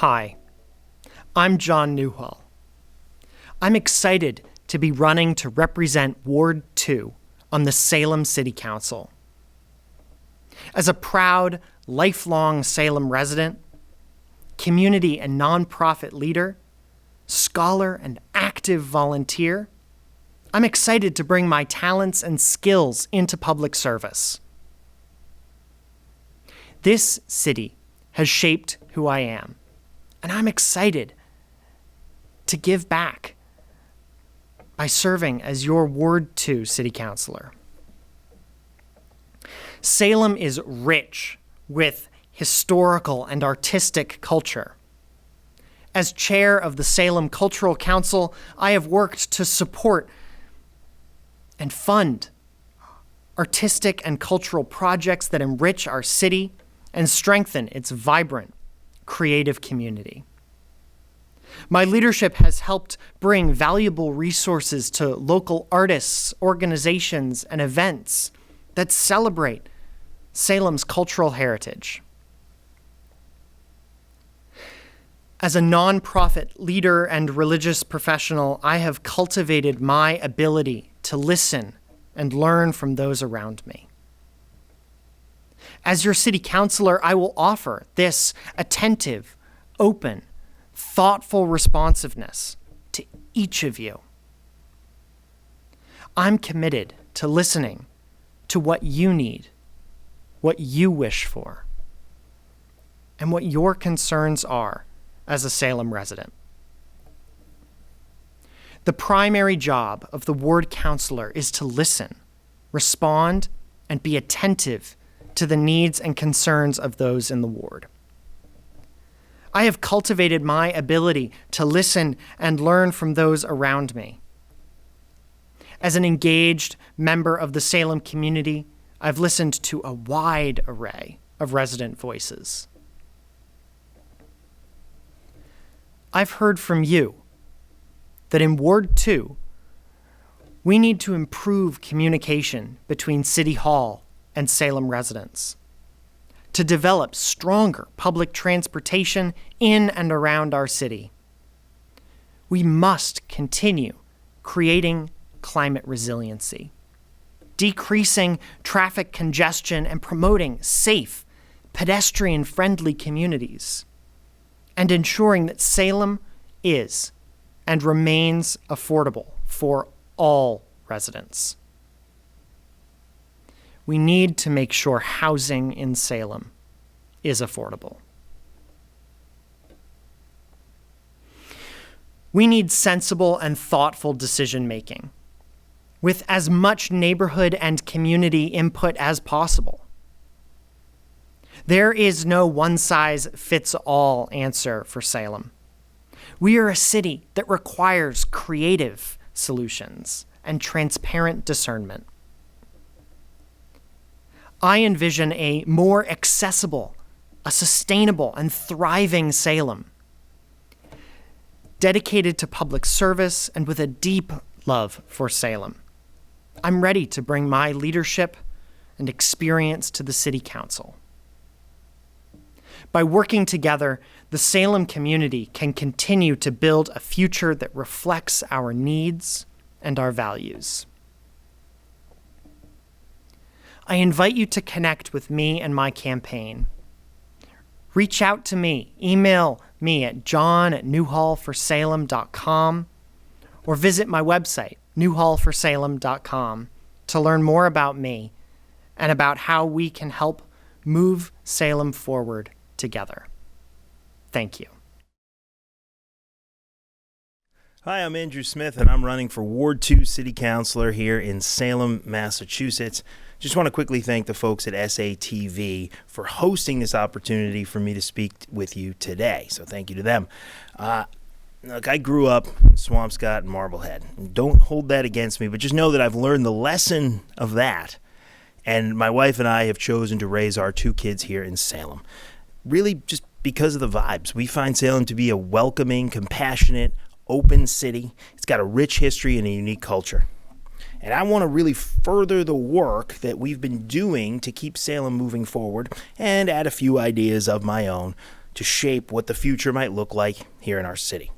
Hi, I'm John Newhall. I'm excited to be running to represent Ward 2 on the Salem City Council. As a proud, lifelong Salem resident, community and nonprofit leader, scholar and active volunteer, I'm excited to bring my talents and skills into public service. This city has shaped who I am, and I'm excited to give back by serving as your Ward 2 City Councilor. Salem is rich with historical and artistic culture. As chair of the Salem Cultural Council, I have worked to support and fund artistic and cultural projects that enrich our city and strengthen its vibrant, creative community. My leadership has helped bring valuable resources to local artists, organizations, and events that celebrate Salem's cultural heritage. As a nonprofit leader and religious professional, I have cultivated my ability to listen and learn from those around me. As your city councilor, I will offer this attentive, open, thoughtful responsiveness to each of you. I'm committed to listening to what you need, what you wish for, and what your concerns are as a Salem resident. The primary job of the ward counselor is to listen, respond, and be attentive to the needs and concerns of those in the ward. I have cultivated my ability to listen and learn from those around me. As an engaged member of the Salem community, I've listened to a wide array of resident voices. I've heard from you that in Ward 2, we need to improve communication between City Hall and Salem residents, to develop stronger public transportation in and around our city. We must continue creating climate resiliency, decreasing traffic congestion and promoting safe, pedestrian-friendly communities, and ensuring that Salem is and remains affordable for all residents. We need to make sure housing in Salem is affordable. We need sensible and thoughtful decision-making with as much neighborhood and community input as possible. There is no one-size-fits-all answer for Salem. We are a city that requires creative solutions and transparent discernment. I envision a more accessible, a sustainable, and thriving Salem, dedicated to public service and with a deep love for Salem. I'm ready to bring my leadership and experience to the City Council. By working together, the Salem community can continue to build a future that reflects our needs and our values. I invite you to connect with me and my campaign. Reach out to me. Email me at john@newhallforsalem.com or visit my website, newhallforsalem.com, to learn more about me and about how we can help move Salem forward together. Thank you. Hi, I'm Andrew Smith, and I'm running for Ward 2 City Councilor here in Salem, Massachusetts. Just want to quickly thank the folks at SATV for hosting this opportunity for me to speak with you today. So thank you to them. Look, I grew up in Swampscott and Marblehead. Don't hold that against me, but just know that I've learned the lesson of that. And my wife and I have chosen to raise our 2 kids here in Salem. Really just because of the vibes. We find Salem to be a welcoming, compassionate, open city. It's got a rich history and a unique culture. And I want to really further the work that we've been doing to keep Salem moving forward and add a few ideas of my own to shape what the future might look like here in our city.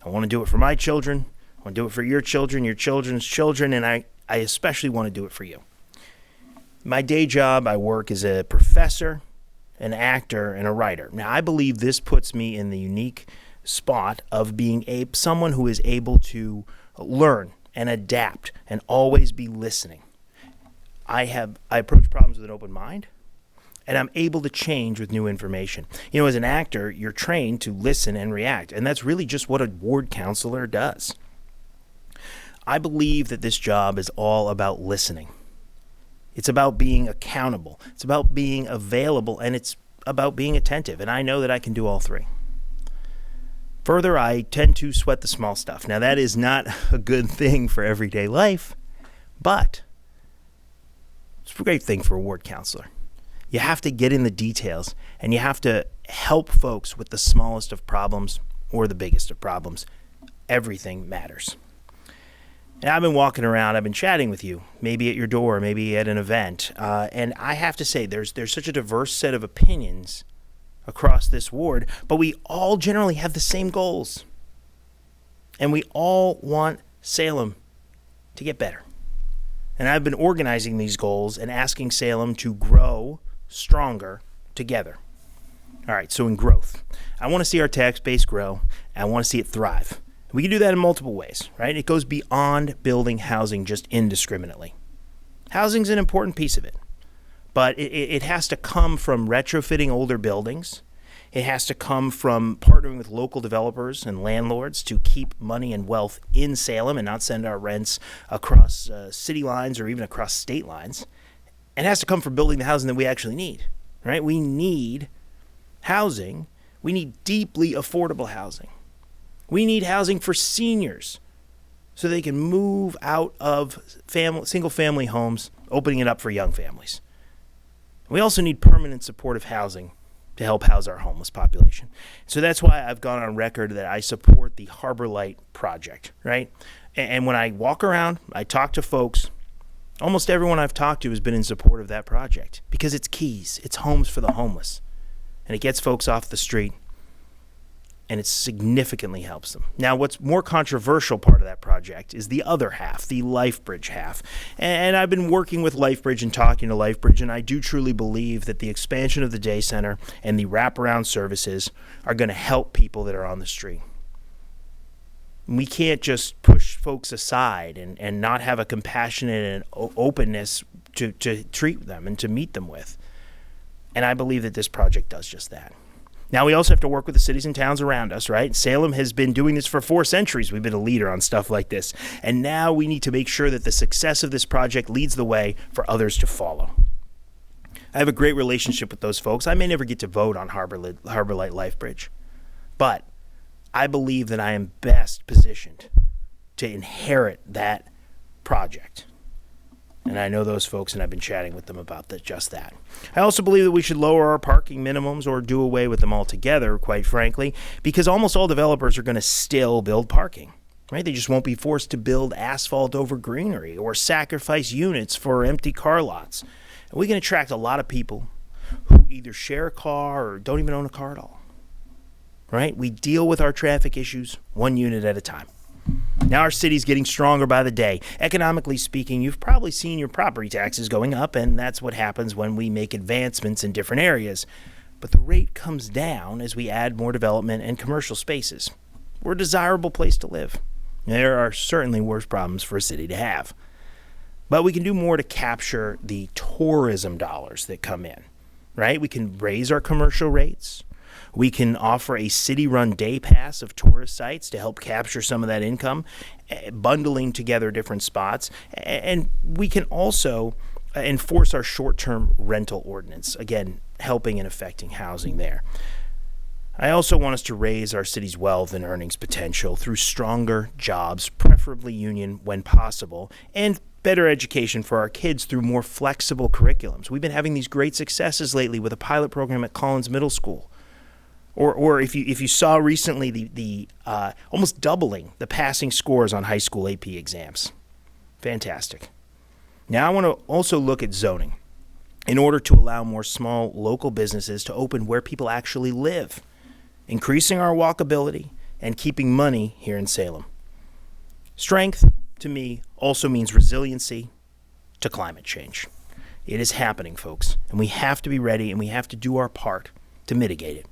I want to do it for my children. I want to do it for your children, your children's children, and I especially want to do it for you. My day job, I work as a professor, an actor, and a writer. Now, I believe this puts me in the unique spot of being someone who is able to learn and adapt and always be listening. I approach problems with an open mind, and I'm able to change with new information. You know, as an actor, you're trained to listen and react, and that's really just what a ward counselor does. I believe that this job is all about listening. It's about being accountable. It's about being available, and it's about being attentive, and I know that I can do all three. Further, I tend to sweat the small stuff. Now, that is not a good thing for everyday life, but it's a great thing for a ward counselor. You have to get in the details, and you have to help folks with the smallest of problems or the biggest of problems. Everything matters. And I've been walking around, I've been chatting with you, maybe at your door, maybe at an event, and I have to say there's such a diverse set of opinions across this ward, but we all generally have the same goals. And we all want Salem to get better. And I've been organizing these goals and asking Salem to grow stronger together. All right, so in growth, I want to see our tax base grow, and I want to see it thrive. We can do that in multiple ways, right? It goes beyond building housing just indiscriminately. Housing's an important piece of it, but it has to come from retrofitting older buildings. It has to come from partnering with local developers and landlords to keep money and wealth in Salem and not send our rents across city lines or even across state lines. And it has to come from building the housing that we actually need, right? We need housing. We need deeply affordable housing. We need housing for seniors so they can move out of single-family homes, opening it up for young families. We also need permanent supportive housing to help house our homeless population. So that's why I've gone on record that I support the Harbor Light project, right? And when I walk around, I talk to folks, almost everyone I've talked to has been in support of that project because it's keys, it's homes for the homeless, and it gets folks off the street, and it significantly helps them. Now, what's more controversial part of that project is the other half, the LifeBridge half. And I've been working with LifeBridge and talking to LifeBridge, and I do truly believe that the expansion of the day center and the wraparound services are going to help people that are on the street. We can't just push folks aside and not have a compassionate and openness to treat them and to meet them with. And I believe that this project does just that. Now, we also have to work with the cities and towns around us, right? Salem has been doing this for 4 centuries. We've been a leader on stuff like this. And now we need to make sure that the success of this project leads the way for others to follow. I have a great relationship with those folks. I may never get to vote on Harbor Light LifeBridge, but I believe that I am best positioned to inherit that project. And I know those folks, and I've been chatting with them about just that. I also believe that we should lower our parking minimums or do away with them altogether, quite frankly, because almost all developers are going to still build parking, right? They just won't be forced to build asphalt over greenery or sacrifice units for empty car lots. And we can attract a lot of people who either share a car or don't even own a car at all, right? We deal with our traffic issues one unit at a time. Now our city's getting stronger by the day. Economically speaking, you've probably seen your property taxes going up, and that's what happens when we make advancements in different areas. But the rate comes down as we add more development and commercial spaces. We're a desirable place to live. There are certainly worse problems for a city to have. But we can do more to capture the tourism dollars that come in, right? We can raise our commercial rates. We can offer a city-run day pass of tourist sites to help capture some of that income, bundling together different spots. And we can also enforce our short-term rental ordinance, again, helping and affecting housing there. I also want us to raise our city's wealth and earnings potential through stronger jobs, preferably union when possible, and better education for our kids through more flexible curriculums. We've been having these great successes lately with a pilot program at Collins Middle School. Or if you saw recently the almost doubling the passing scores on high school AP exams. Fantastic. Now I want to also look at zoning in order to allow more small local businesses to open where people actually live. increasing our walkability, and keeping money here in Salem. Strength, to me, also means resiliency to climate change. It is happening, folks, and we have to be ready and we have to do our part to mitigate it.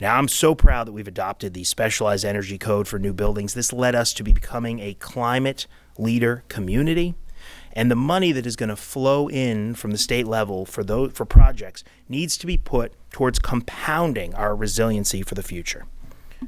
Now, I'm so proud that we've adopted the Specialized Energy Code for new buildings. This led us to be becoming a climate leader community, and the money that is going to flow in from the state level for projects needs to be put towards compounding our resiliency for the future.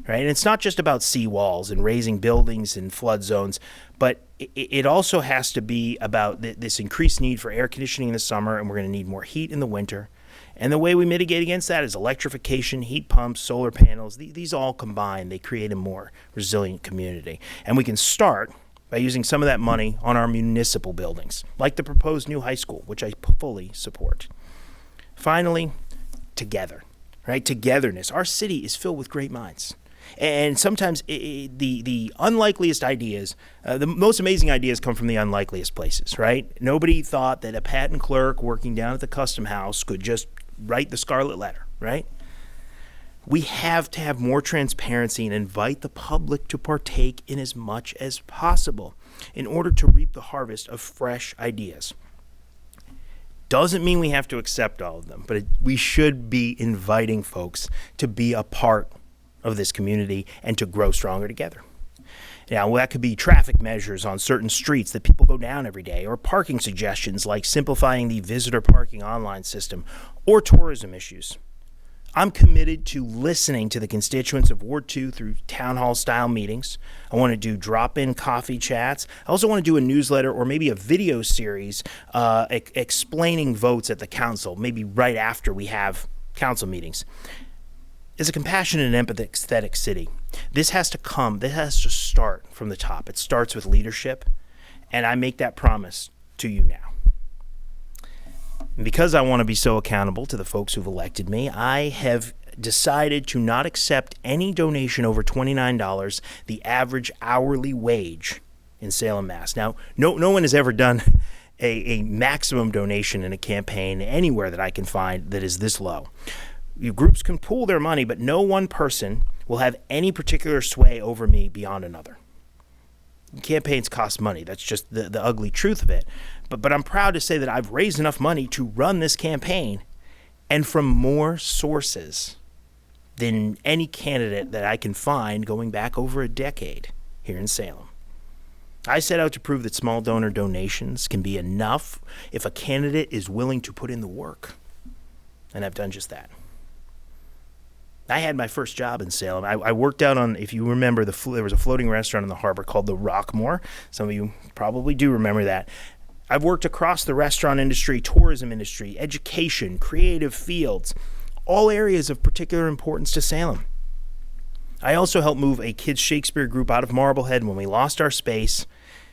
Right? And it's not just about seawalls and raising buildings in flood zones, but it also has to be about this increased need for air conditioning in the summer, and we're going to need more heat in the winter. And the way we mitigate against that is electrification, heat pumps, solar panels. These all combined, they create a more resilient community. And we can start by using some of that money on our municipal buildings, like the proposed new high school, which I fully support. Finally, together, right? Togetherness. Our city is filled with great minds. And sometimes the unlikeliest ideas, the most amazing ideas come from the unlikeliest places, right? Nobody thought that a patent clerk working down at the custom house could just write the scarlet letter, right? We have to have more transparency and invite the public to partake in as much as possible in order to reap the harvest of fresh ideas. Doesn't mean we have to accept all of them, but we should be inviting folks to be a part of this community and to grow stronger together. Now, that could be traffic measures on certain streets that people go down every day, or parking suggestions like simplifying the visitor parking online system, or tourism issues. I'm committed to listening to the constituents of Ward 2 through town hall style meetings. I want to do drop-in coffee chats. I also want to do a newsletter or maybe a video series explaining votes at the council, maybe right after we have council meetings. As a compassionate and empathetic city, this has to start from the top. It starts with leadership, and I make that promise to you now. And because I want to be so accountable to the folks who've elected me, I have decided to not accept any donation over $29, the average hourly wage in Salem, Mass. Now, no one has ever done a maximum donation in a campaign anywhere that I can find that is this low. Groups can pool their money, but no one person will have any particular sway over me beyond another. Campaigns cost money. That's just the ugly truth of it. But I'm proud to say that I've raised enough money to run this campaign, and from more sources than any candidate that I can find going back over a decade here in Salem. I set out to prove that small donor donations can be enough if a candidate is willing to put in the work. And I've done just that. I had my first job in Salem. I worked out on, if you remember, there was a floating restaurant in the harbor called the Rockmore. Some of you probably do remember that. I've worked across the restaurant industry, tourism industry, education, creative fields, all areas of particular importance to Salem. I also helped move a kids' Shakespeare group out of Marblehead when we lost our space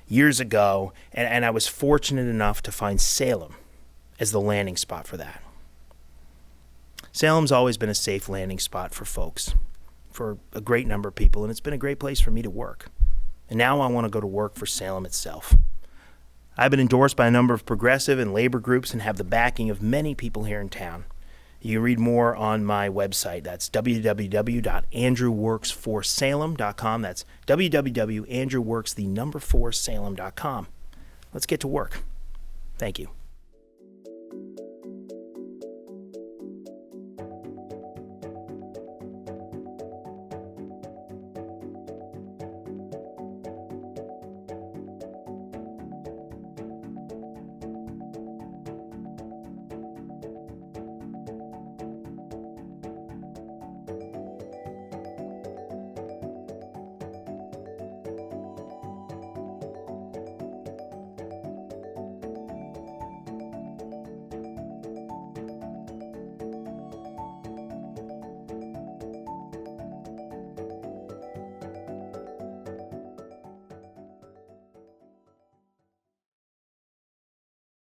years ago, and I was fortunate enough to find Salem as the landing spot for that. Salem's always been a safe landing spot for folks, for a great number of people, and it's been a great place for me to work. And now I want to go to work for Salem itself. I've been endorsed by a number of progressive and labor groups and have the backing of many people here in town. You can read more on my website. That's www.andrewworks4salem.com. That's www.andrewworks4salem.com. Let's get to work. Thank you.